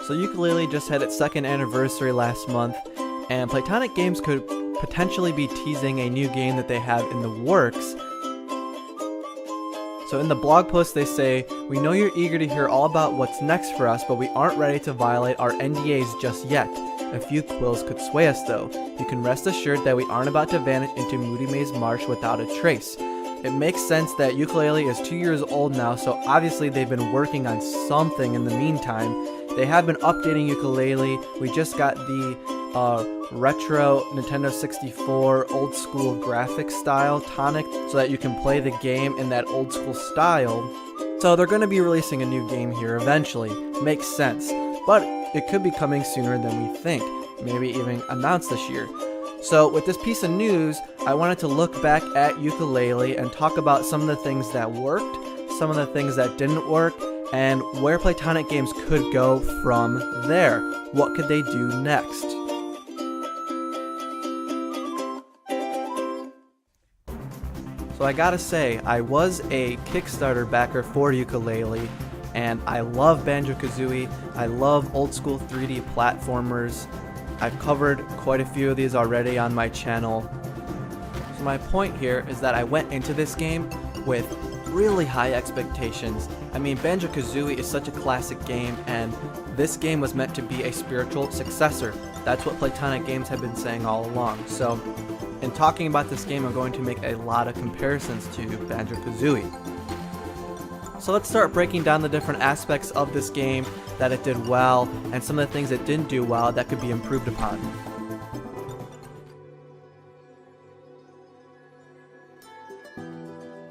So Yooka Laylee just had its second anniversary last month, and Playtonic Games could potentially be teasing a new game that they have in the works. So in the blog post they say, "We know you're eager to hear all about what's next for us, but we aren't ready to violate our NDAs just yet. A few quills could sway us though. You can rest assured that we aren't about to vanish into Moody Maze Marsh without a trace." It makes sense that Yooka Laylee is 2 years old now, so obviously they've been working on something in the meantime. They have been updating Yooka Laylee. We just got the retro Nintendo 64 old school graphics style tonic so that you can play the game in that old school style. So they're going to be releasing a new game here eventually. Makes sense. But it could be coming sooner than we think. Maybe even announced this year. So with this piece of news, I wanted to look back at Yooka Laylee and talk about some of the things that worked, some of the things that didn't work, and where Playtonic Games could go from there. What could they do next? So I gotta say, I was a Kickstarter backer for Yooka Laylee, and I love Banjo Kazooie. I love old school 3D platformers. I've covered quite a few of these already on my channel. So my point here is that I went into this game with really high expectations. I mean, Banjo Kazooie is such a classic game, and this game was meant to be a spiritual successor. That's what Playtonic Games have been saying all along. So in talking about this game, I'm going to make a lot of comparisons to Banjo Kazooie. So let's start breaking down the different aspects of this game that it did well, and some of the things it didn't do well that could be improved upon.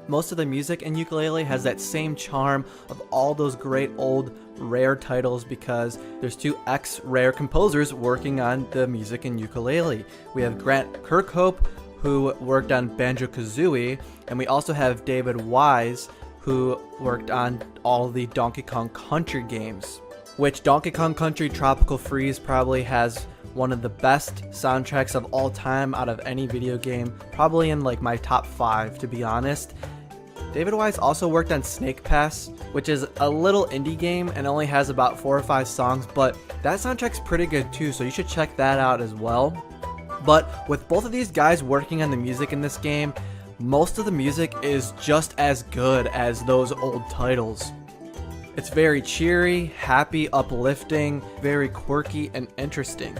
Most of the music in Yooka Laylee has that same charm of all those great old rare titles because there's two ex-rare composers working on the music in Yooka Laylee. We have Grant Kirkhope, who worked on Banjo Kazooie, and we also have David Wise, who worked on all the Donkey Kong Country games. Which Donkey Kong Country Tropical Freeze probably has one of the best soundtracks of all time out of any video game, probably in like my top 5 to be honest. David Wise also worked on Snake Pass, which is a little indie game and only has about 4 or 5 songs, but that soundtrack's pretty good too, so you should check that out as well. But with both of these guys working on the music in this game, most of the music is just as good as those old titles. It's very cheery, happy, uplifting, very quirky, and interesting.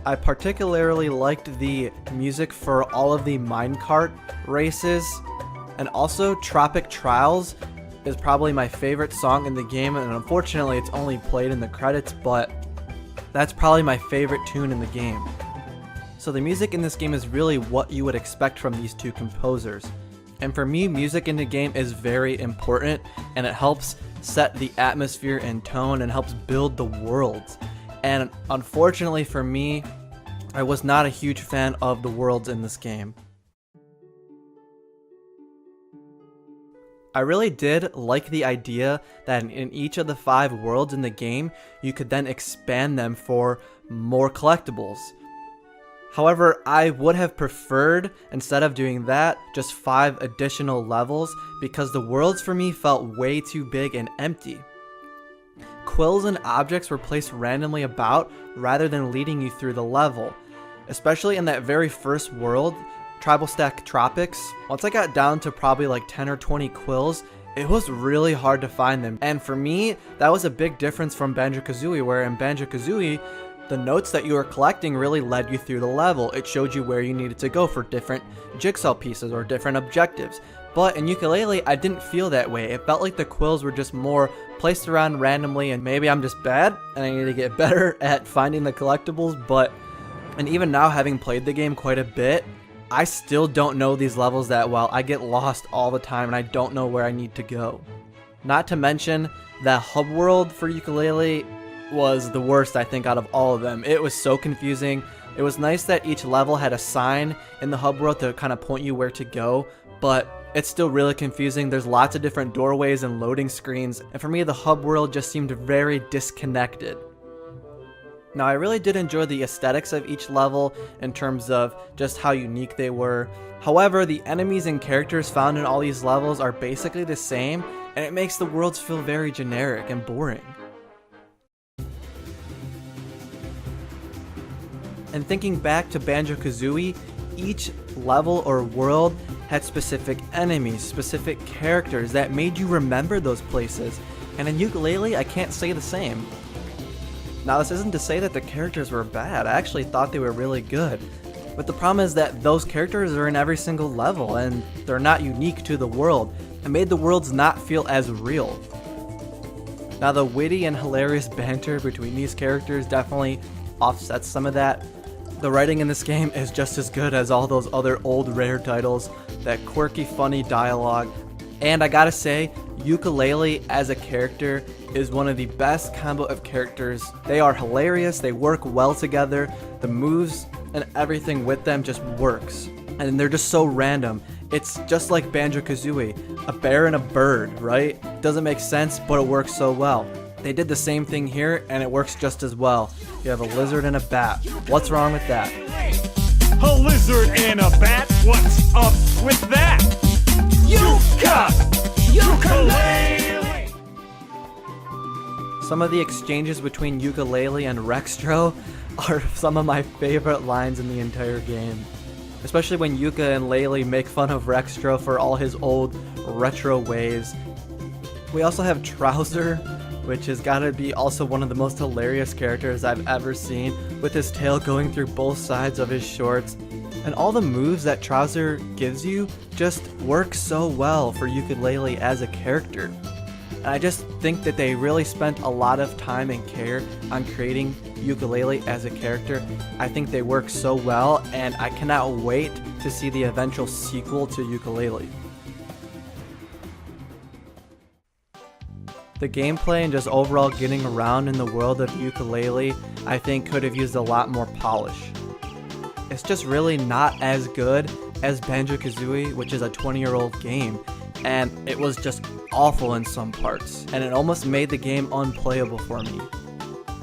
I particularly liked the music for all of the minecart races, and also Tropic Trials is probably my favorite song in the game, and unfortunately it's only played in the credits, but that's probably my favorite tune in the game. So the music in this game is really what you would expect from these two composers. And for me, music in the game is very important, and it helps set the atmosphere and tone and helps build the worlds. And unfortunately for me, I was not a huge fan of the worlds in this game. I really did like the idea that in each of the 5 worlds in the game, you could then expand them for more collectibles. However, I would have preferred, instead of doing that, just 5 additional levels because the worlds for me felt way too big and empty. Quills and objects were placed randomly about rather than leading you through the level. Especially in that very first world, Tribal Stack Tropics, once I got down to probably like 10 or 20 quills, it was really hard to find them. And for me, that was a big difference from Banjo Kazooie, where in Banjo Kazooie, the notes that you were collecting really led you through the level. It showed you where you needed to go for different jigsaw pieces or different objectives. But in Yooka Laylee, I didn't feel that way. It felt like the quills were just more placed around randomly, and maybe I'm just bad and I need to get better at finding the collectibles, and even now having played the game quite a bit, I still don't know these levels that well. I get lost all the time and I don't know where I need to go. Not to mention, that hub world for Yooka Laylee was the worst, I think, out of all of them. It was so confusing. It was nice that each level had a sign in the hub world to kind of point you where to go, but it's still really confusing. There's lots of different doorways and loading screens, and for me the hub world just seemed very disconnected. Now, I really did enjoy the aesthetics of each level in terms of just how unique they were. However, the enemies and characters found in all these levels are basically the same, and it makes the worlds feel very generic and boring. And thinking back to Banjo Kazooie, each level or world had specific enemies, specific characters that made you remember those places. And in Yooka Laylee, I can't say the same. Now, this isn't to say that the characters were bad. I actually thought they were really good. But the problem is that those characters are in every single level, and they're not unique to the world. It made the worlds not feel as real. Now, the witty and hilarious banter between these characters definitely offsets some of that. The writing in this game is just as good as all those other old rare titles, that quirky, funny dialogue. And I gotta say, Yooka Laylee as a character is one of the best combo of characters. They are hilarious, they work well together, the moves and everything with them just works. And they're just so random. It's just like Banjo Kazooie, a bear and a bird, right? Doesn't make sense, but it works so well. They did the same thing here, and it works just as well. You have a lizard and a bat. What's wrong with that? A lizard and a bat? What's up with that? Yooka! Yooka Laylee! Some of the exchanges between Yooka Laylee and Rextro are some of my favorite lines in the entire game. Especially when Yooka and Laylee make fun of Rextro for all his old retro ways. We also have Trouser, which has gotta be also one of the most hilarious characters I've ever seen, with his tail going through both sides of his shorts. And all the moves that Trouser gives you just work so well for Yooka Laylee as a character. And I just think that they really spent a lot of time and care on creating Yooka Laylee as a character. I think they work so well, and I cannot wait to see the eventual sequel to Yooka Laylee. The gameplay and just overall getting around in the world of Yooka Laylee, I think could have used a lot more polish. It's just really not as good as Banjo Kazooie, which is a 20-year-old game, and it was just awful in some parts, and it almost made the game unplayable for me.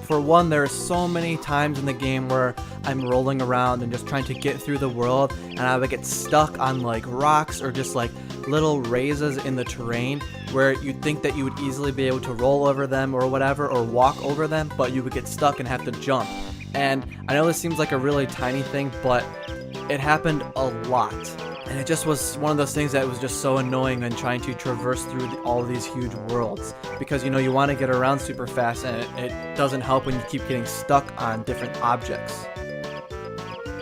For one, there are so many times in the game where I'm rolling around and just trying to get through the world, and I would get stuck on like rocks or just like little raises in the terrain where you'd think that you would easily be able to roll over them or whatever, or walk over them, but you would get stuck and have to jump. And I know this seems like a really tiny thing, but it happened a lot. And it just was one of those things that was just so annoying when trying to traverse through all of these huge worlds. Because, you know, you want to get around super fast, and it doesn't help when you keep getting stuck on different objects.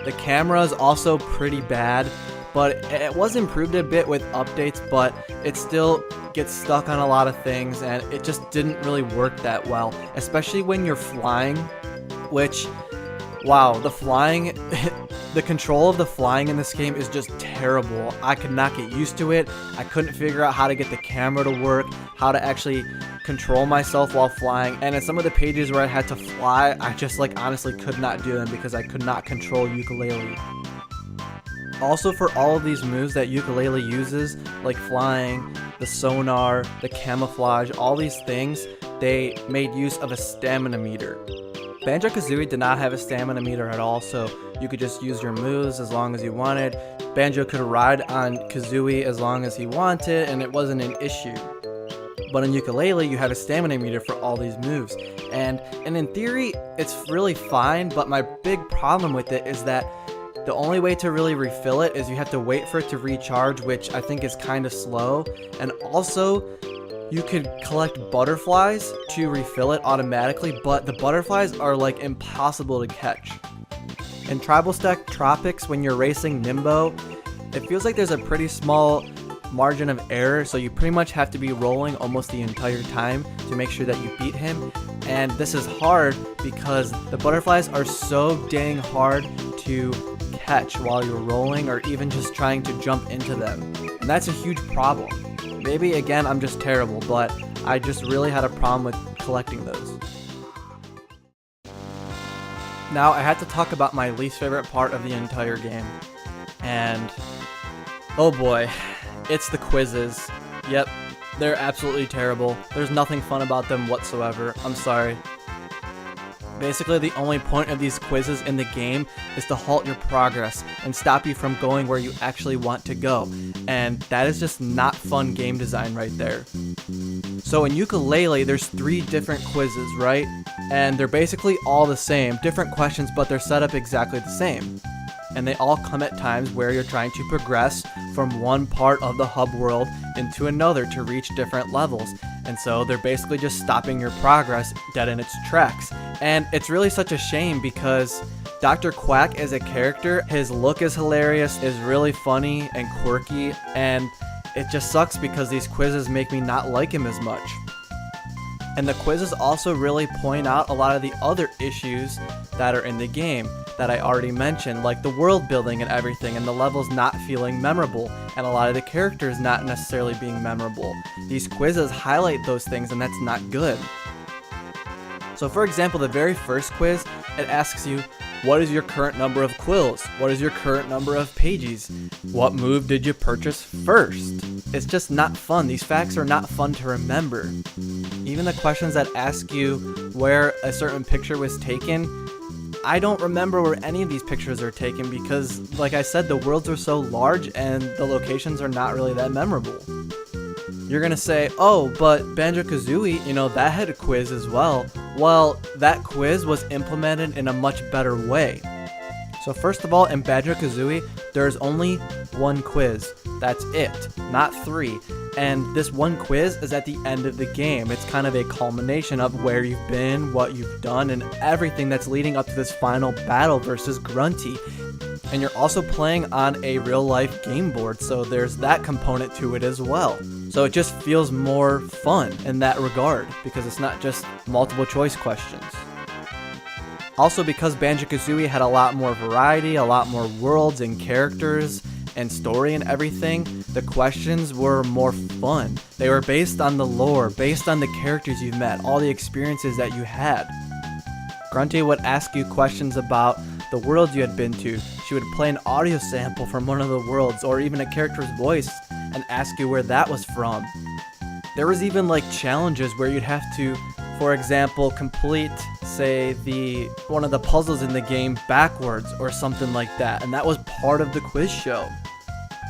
The camera is also pretty bad, but it was improved a bit with updates, but it still gets stuck on a lot of things, and it just didn't really work that well. Especially when you're flying, which, wow, the flying... The control of the flying in this game is just terrible. I could not get used to it. I couldn't figure out how to get the camera to work, how to actually control myself while flying. And in some of the pages where I had to fly, I just like honestly could not do them because I could not control Yooka Laylee. Also, for all of these moves that Yooka Laylee uses, like flying, the sonar, the camouflage, all these things, they made use of a stamina meter. Banjo Kazooie did not have a stamina meter at all, so you could just use your moves as long as you wanted. Banjo could ride on Kazooie as long as he wanted, and it wasn't an issue. But in Yooka Laylee, you have a stamina meter for all these moves. And in theory, it's really fine, but my big problem with it is that the only way to really refill it is you have to wait for it to recharge, which I think is kind of slow. And also, you could collect butterflies to refill it automatically, but the butterflies are like impossible to catch. In Tribal Stack Tropics, when you're racing Nimbo, it feels like there's a pretty small margin of error, so you pretty much have to be rolling almost the entire time to make sure that you beat him. And this is hard because the butterflies are so dang hard to catch while you're rolling or even just trying to jump into them. And that's a huge problem. Maybe again I'm just terrible, but I just really had a problem with collecting those. Now I had to talk about my least favorite part of the entire game. And oh boy, it's the quizzes. Yep, they're absolutely terrible. There's nothing fun about them whatsoever. I'm sorry. Basically, the only point of these quizzes in the game is to halt your progress and stop you from going where you actually want to go. And that is just not fun game design right there. So in Yooka Laylee, there's 3 different quizzes, right? and they're basically all the same, different questions, but they're set up exactly the same. And they all come at times where you're trying to progress from one part of the hub world into another to reach different levels. And so they're basically just stopping your progress dead in its tracks. And it's really such a shame because Dr. Quack as a character, his look is hilarious, is really funny and quirky, and it just sucks because these quizzes make me not like him as much. And the quizzes also really point out a lot of the other issues that are in the game that I already mentioned, like the world building and everything, and the levels not feeling memorable, and a lot of the characters not necessarily being memorable. These quizzes highlight those things, and that's not good. So for example, the very first quiz, it asks you, what is your current number of quills? What is your current number of pages? What move did you purchase first? It's just not fun. These facts are not fun to remember. Even the questions that ask you where a certain picture was taken, I don't remember where any of these pictures are taken because, like I said, the worlds are so large and the locations are not really that memorable. You're gonna say, oh, but Banjo Kazooie, that had a quiz as well. Well, that quiz was implemented in a much better way. So first of all, in Banjo Kazooie, there's only one quiz. That's it, not 3. And this one quiz is at the end of the game. It's kind of a culmination of where you've been, what you've done, and everything that's leading up to this final battle versus Grunty. And you're also playing on a real-life game board, so there's that component to it as well. So it just feels more fun in that regard, because it's not just multiple choice questions. Also, because Banjo Kazooie had a lot more variety, a lot more worlds and characters and story and everything, the questions were more fun. They were based on the lore, based on the characters you've met, all the experiences that you had. Grunty would ask you questions about the world you had been to. She would play an audio sample from one of the worlds, or even a character's voice, and ask you where that was from. There was even like challenges where you'd have to, for example, complete, say, one of the puzzles in the game backwards or something like that, and that was part of the quiz show.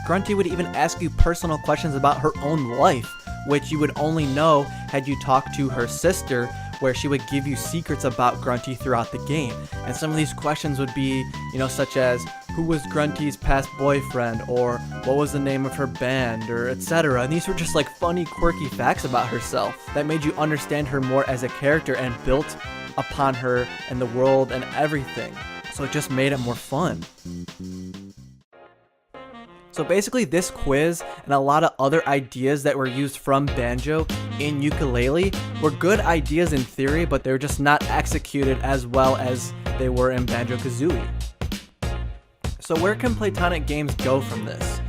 Grunty would even ask you personal questions about her own life, which you would only know had you talked to her sister, where she would give you secrets about Grunty throughout the game. And some of these questions would be, such as, who was Grunty's past boyfriend, or what was the name of her band, or etc. And these were just like funny, quirky facts about herself that made you understand her more as a character and built upon her and the world and everything. So it just made it more fun. So basically this quiz and a lot of other ideas that were used from Banjo in Yooka Laylee were good ideas in theory, but they were just not executed as well as they were in Banjo Kazooie. So where can Playtonic Games go from this?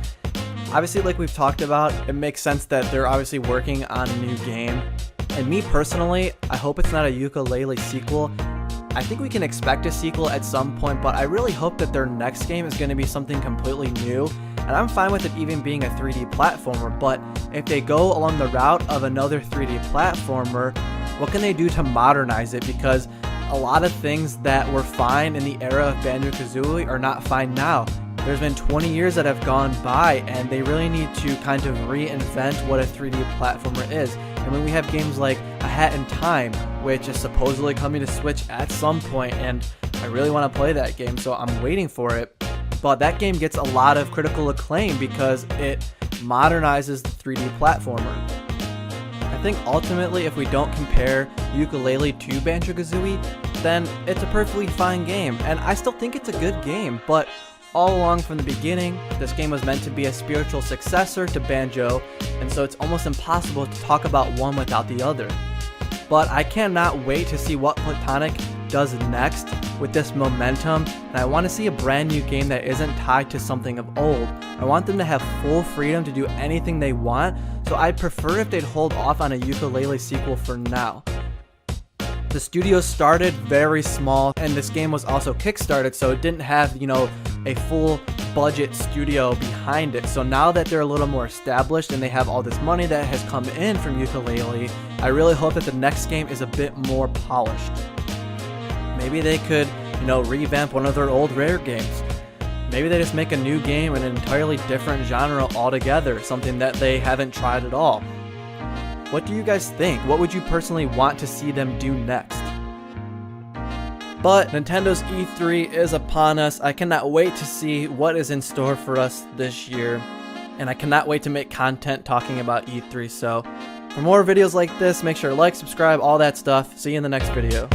Obviously, like we've talked about, it makes sense that they're obviously working on a new game. And me personally, I hope it's not a Yooka Laylee sequel. I think we can expect a sequel at some point, but I really hope that their next game is going to be something completely new. And I'm fine with it even being a 3D platformer, but if they go along the route of another 3D platformer, what can they do to modernize it? Because a lot of things that were fine in the era of Banjo Kazooie are not fine now. There's been 20 years that have gone by, and they really need to kind of reinvent what a 3D platformer is. And when we have games like A Hat in Time, which is supposedly coming to Switch at some point, and I really want to play that game, so I'm waiting for it. But that game gets a lot of critical acclaim because it modernizes the 3D platformer. I think ultimately, if we don't compare Yooka Laylee to Banjo Kazooie, then it's a perfectly fine game, and I still think it's a good game, but all along from the beginning, this game was meant to be a spiritual successor to Banjo, and so it's almost impossible to talk about one without the other. But I cannot wait to see what Playtonic does next with this momentum, and I want to see a brand new game that isn't tied to something of old. I want them to have full freedom to do anything they want, so I'd prefer if they'd hold off on a Yooka Laylee sequel for now. The studio started very small, and this game was also kickstarted, so it didn't have, a full budget studio behind it. So now that they're a little more established and they have all this money that has come in from Yooka Laylee, I really hope that the next game is a bit more polished. Maybe they could, revamp one of their old Rare games. Maybe they just make a new game in an entirely different genre altogether, something that they haven't tried at all. What do you guys think? What would you personally want to see them do next? But Nintendo's E3 is upon us. I cannot wait to see what is in store for us this year. And I cannot wait to make content talking about E3. So for more videos like this, make sure to like, subscribe, all that stuff. See you in the next video.